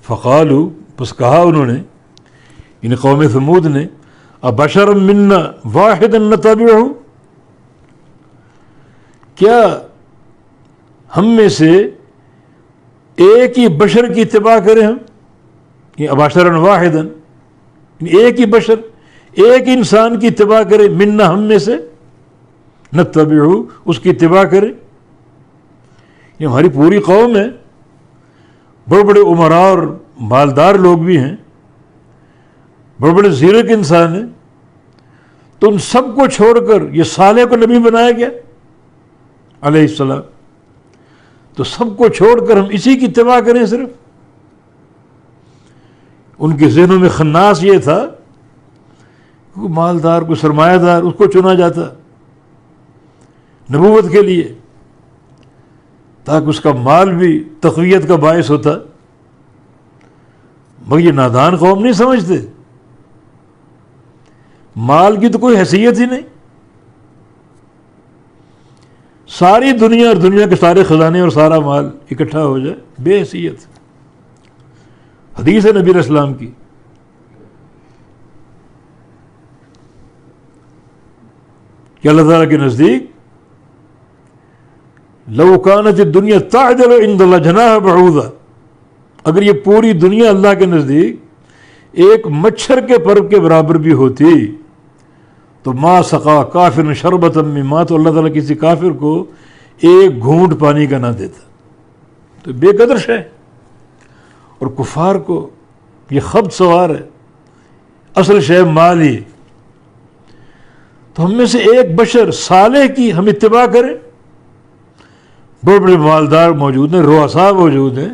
فقالو، بس کہا انہوں نے، ان قوم ثمود نے، ابشر منا واحدا نتبعہ، کیا ہم میں سے ایک ہی بشر کی اتباع کریں ہم، یہ ابشرا واحدا، ایک ہی بشر، ایک انسان کی اتباع کرے، منا ہم میں سے، نتبعہ اس کی اتباع کرے. یہ ہماری پوری قوم ہے، بڑے بڑے عمراء اور مالدار لوگ بھی ہیں، بڑے بڑے زیرک انسان ہیں، تو ان سب کو چھوڑ کر یہ صالح کو نبی بنایا گیا علیہ السلام، تو سب کو چھوڑ کر ہم اسی کی اتباع کریں صرف. ان کے ذہنوں میں خناس یہ تھا، کوئی مالدار، کوئی سرمایہ دار، اس کو چنا جاتا نبوت کے لیے تاکہ اس کا مال بھی تقویت کا باعث ہوتا. مگر یہ نادان قوم نہیں سمجھتے، مال کی تو کوئی حیثیت ہی نہیں. ساری دنیا اور دنیا کے سارے خزانے اور سارا مال اکٹھا ہو جائے، بے حیثیت. حدیث ہے نبی علیہ السلام کی، کہ اللہ تعالیٰ کے نزدیک لو کانت الدنیا تعدل عند اللہ جناح بعوضہ، اگر یہ پوری دنیا اللہ کے نزدیک ایک مچھر کے پر کے برابر بھی ہوتی تو ما سقا کافر شربۃ من ماء، تو اللہ تعالیٰ کسی کافر کو ایک گھونٹ پانی کا نہ دیتا. تو بے قدر شے، اور کفار کو یہ خبط سوار ہے، اصل شے مال ہی. تو ہم میں سے ایک بشر صالح کی ہم اتباع کریں. بڑے بڑے مالدار موجود ہیں، رؤساء موجود ہیں،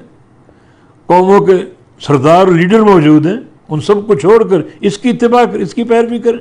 قوموں کے سردار اور لیڈر موجود ہیں، ان سب کو چھوڑ کر اس کی اتباع کریں، اس کی پیروی کریں.